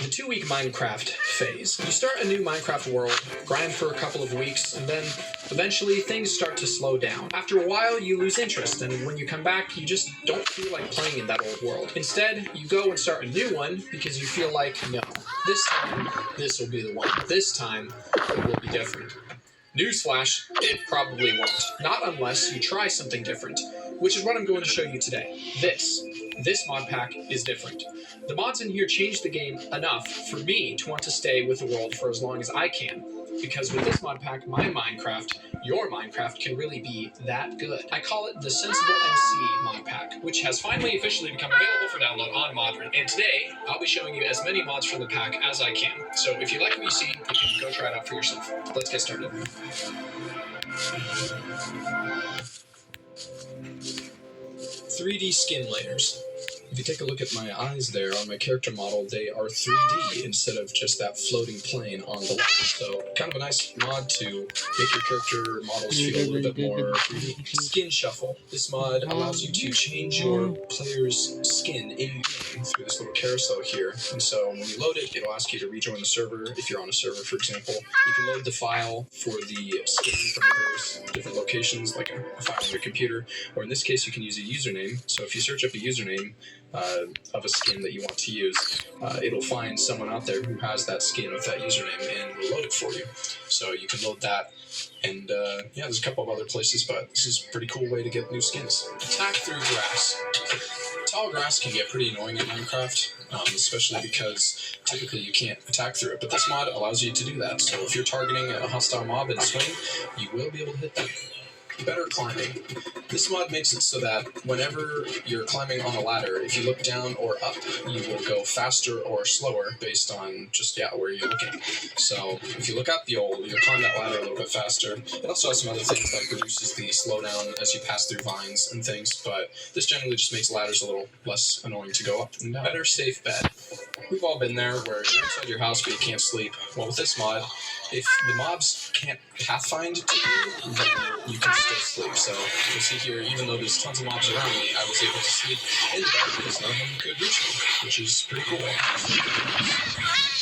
The 2-week Minecraft phase. You start a new Minecraft world, grind for a couple of weeks, and then eventually things start to slow down. After a while, you lose interest, and when you come back, you just don't feel like playing in that old world. Instead, you go and start a new one because you feel like, no, this time, this will be the one. This time, it will be different. Newsflash, it probably won't. Not unless you try something different, which is what I'm going to show you today. This mod pack is different. The mods in here change the game enough for me to want to stay with the world for as long as I can. because with this mod pack, my Minecraft, your Minecraft, can really be that good. I call it the Sensible MC mod pack, which has finally officially become available for download on Modern. And today, I'll be showing you as many mods from the pack as I can. So if you like what you see, you can go try it out for yourself. Let's get started. 3D skin layers. If you take a look at my eyes there on my character model, they are 3D instead of just that floating plane on the left. So kind of a nice mod to make your character models feel a little bit more 3D. Skin Shuffle. This mod allows you to change your player's skin in-game through this little carousel here. And so when you load it, it'll ask you to rejoin the server. If you're on a server, for example, you can load the file for the skin from various different locations, like a file on your computer, or in this case, you can use a username. So if you search up a username of a skin that you want to use, it'll find someone out there who has that skin with that username and will load it for you. So you can load that, and yeah, there's a couple of other places, but this is a pretty cool way to get new skins. Attack through grass. Tall grass can get pretty annoying in Minecraft, especially because typically you can't attack through it, but this mod allows you to do that. So if you're targeting a hostile mob in a swing, you will be able to hit them. Better climbing. This mod makes it so that whenever you're climbing on a ladder, if you look down or up, you will go faster or slower based on just, where you're looking. So if you look up, you'll climb that ladder a little bit faster. It also has some other things like reduces the slowdown as you pass through vines and things, but this generally just makes ladders a little less annoying to go up and down. Better safe bed. We've all been there where you're inside your house but you can't sleep. Well, with this mod, if the mobs can't pathfind to you, then you can still sleep. So you'll see here, even though there's tons of mobs around me, I was able to sleep in the bed because none of them could reach me, which is pretty cool.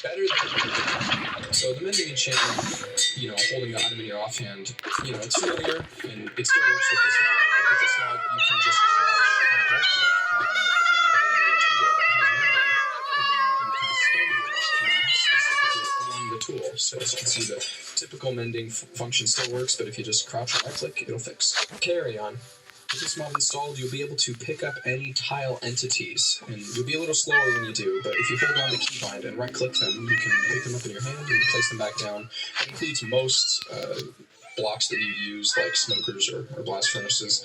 Better than... So the mending enchantment, holding the item in your offhand, it's familiar, and it still works with this mod. But with this mod, you can just crouch and right-click on a tool that has mending, and you can spin your key specifically on the tool. So as you can see, the typical mending function still works, but if you just crouch and right-click, it'll fix. Carry on. With this mod installed, you'll be able to pick up any tile entities, and you'll be a little slower when you do, but if you hold down the keybind and right-click them, you can pick them up in your hand and place them back down. It includes most blocks that you use, like smokers or blast furnaces,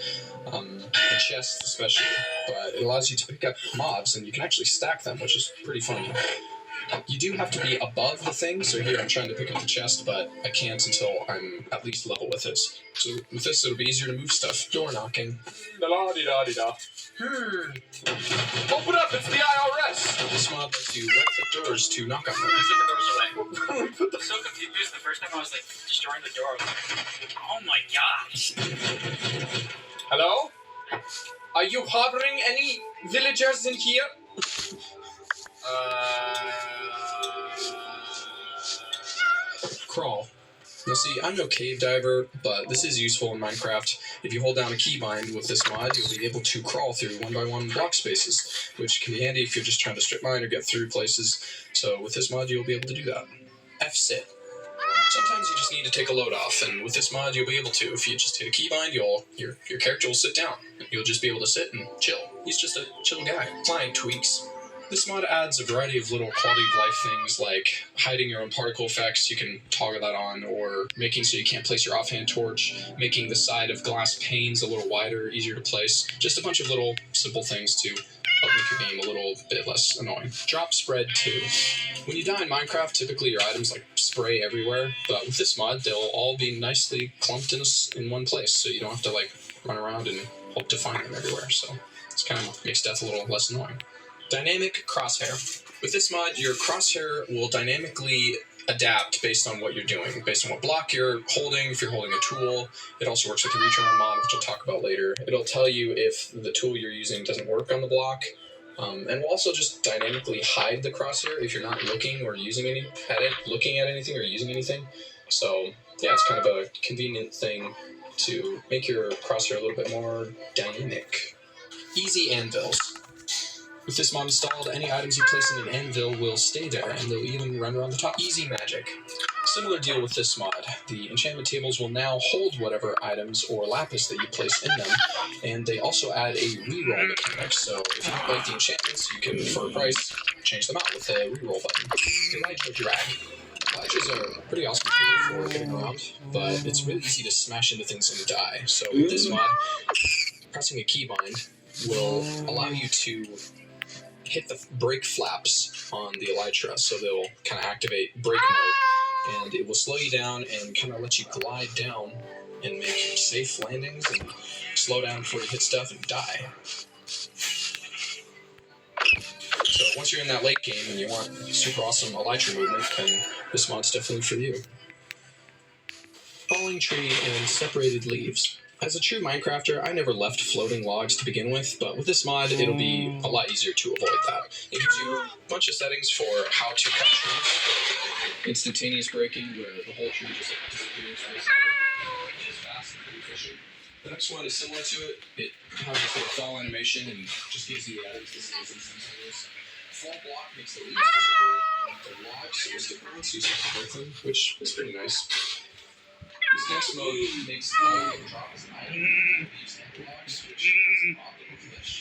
and chests especially, but it allows you to pick up mobs, and you can actually stack them, which is pretty funny. You do have to be above the thing, so here I'm trying to pick up the chest, but I can't until I'm at least level with it. So with this, it'll be easier to move stuff. Door knocking. Da-la-di-da-di-da. Open up, it's the IRS! This mod lets you right-click doors to knock on them. Put the doors away. I was so confused the first time I was destroying the door. I was like, oh my gosh. Hello? Are you harboring any villagers in here? Crawl. Now see, I'm no cave diver, but this is useful in Minecraft. If you hold down a keybind with this mod, you'll be able to crawl through one-by-one block spaces, which can be handy if you're just trying to strip mine or get through places. So with this mod, you'll be able to do that. F-sit. Sometimes you just need to take a load off, and with this mod, you'll be able to. If you just hit a keybind, your character will sit down. You'll just be able to sit and chill. He's just a chill guy. Client tweaks. This mod adds a variety of little quality of life things like hiding your own particle effects, you can toggle that on, or making so you can't place your offhand torch, making the side of glass panes a little wider, easier to place. Just a bunch of little simple things to help make your game a little bit less annoying. Drop spread 2. When you die in Minecraft, typically your items spray everywhere, but with this mod, they'll all be nicely clumped in one place, so you don't have to run around and hope to find them everywhere. So it's kind of makes death a little less annoying. Dynamic crosshair. With this mod, your crosshair will dynamically adapt based on what you're doing, based on what block you're holding, if you're holding a tool. It also works with the reach-around mod, which I'll talk about later. It'll tell you if the tool you're using doesn't work on the block, and will also just dynamically hide the crosshair if you're not looking or looking at anything or using anything. So yeah, it's kind of a convenient thing to make your crosshair a little bit more dynamic. Easy anvils. With this mod installed, any items you place in an anvil will stay there, and they'll even run around the top. Easy magic. Similar deal with this mod. The enchantment tables will now hold whatever items or lapis that you place in them, and they also add a reroll mechanic, so if you don't like the enchantments, you can, for a price, change them out with a reroll button. Delight or drag. Elytras are pretty awesome tool for getting around, but it's really easy to smash into things and die. So with this mod, pressing a keybind will allow you to hit the brake flaps on the elytra, so they'll kind of activate brake mode, and it will slow you down and kind of let you glide down and make safe landings and slow down before you hit stuff and die. So once you're in that late game and you want super awesome elytra movement, then this mod's definitely for you. Falling tree and separated leaves. As a true Minecrafter, I never left floating logs to begin with, but with this mod, it'll be a lot easier to avoid that. It gives you a bunch of settings for how to cut trees. Instantaneous breaking, where the whole tree just disappears, which is fast and pretty efficient. The next one is similar to it. It has this little fall animation and just gives you instantaneous. Full block makes the leaves disappear, the logs will stick around, so you just have to break them, which is pretty nice. This next mode makes all of the drop as an item, leaves and logs, which has an optimal glitch.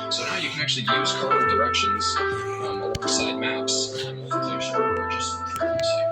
So now you can actually use cardinal directions alongside maps and multiplayer or just passive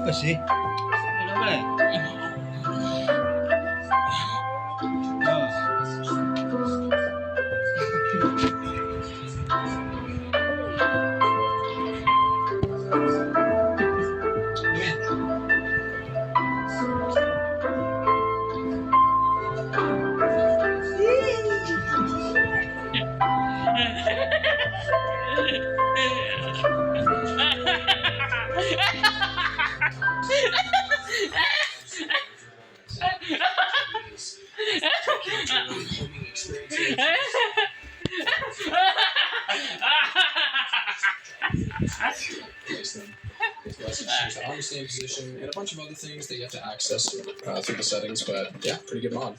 Apa sih? Ada apa? Place them. Change the arm stand position, and a bunch of other things that you have to access through the settings, but yeah, pretty good mod.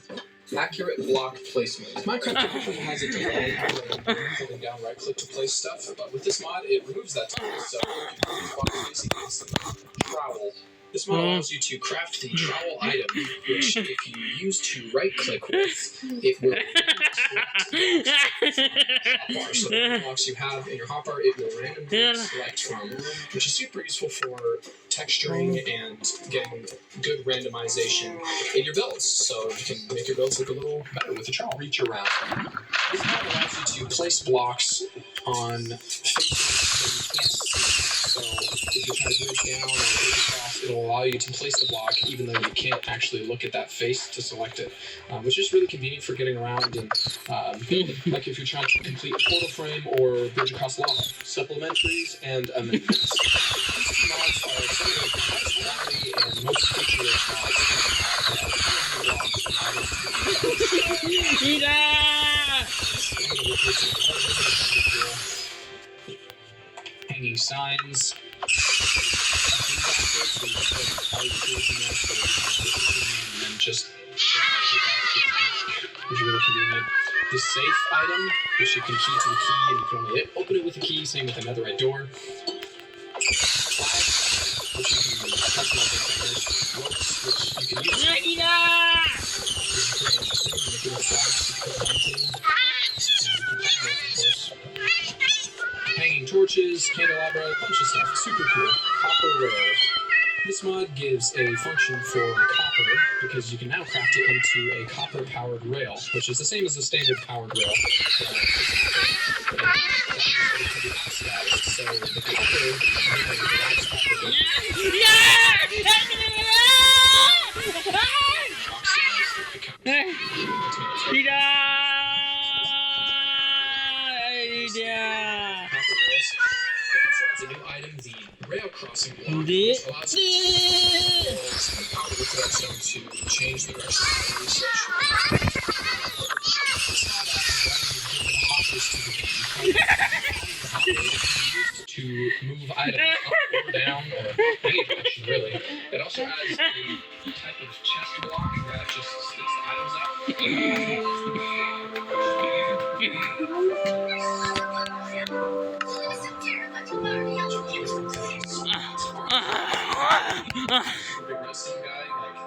Accurate block placement. Minecraft typically has a delay holding down right click to place stuff, but with this mod, it removes that delay, so you can use block placing as a trowel. This mod allows you to craft the trowel item, which if you use to right click with, it will hotbar. So the blocks you have in your hotbar, it will randomly select from, which is super useful for texturing and getting good randomization in your builds. So you can make your builds look a little better with the trowel. Reach around. This mod allows you to place blocks on faces that you can't see. So if you're trying to bridge down or bridge across, it'll allow you to place the block even though you can't actually look at that face to select it, which is really convenient for getting around and building. Like if you're trying to complete a portal frame or bridge across lava. Supplementaries and amendments. These mods are some of the highest quality and most feature-rich mods. Hanging signs. And then just which is really convenient. The safe item, which you can key to the key, and you can only open it with a key. Same with the netherite door. Flags, which you can customize with fingers. Ropes, which you can use. Which is pretty interesting. You make little flags to put hunting. And you can of course. Hanging torches, candelabra, a bunch of stuff. Super cool. Copper rails. This mod gives a function for copper because you can now craft it into a copper-powered rail, which is the same as a standard powered rail. So the copper a new item, the rail crossing block, which allows you to power with redstone to change the direction of the research. To move items up or down or any direction really. It also adds a type of chest block that just sticks the items out. Big wrestling guy, like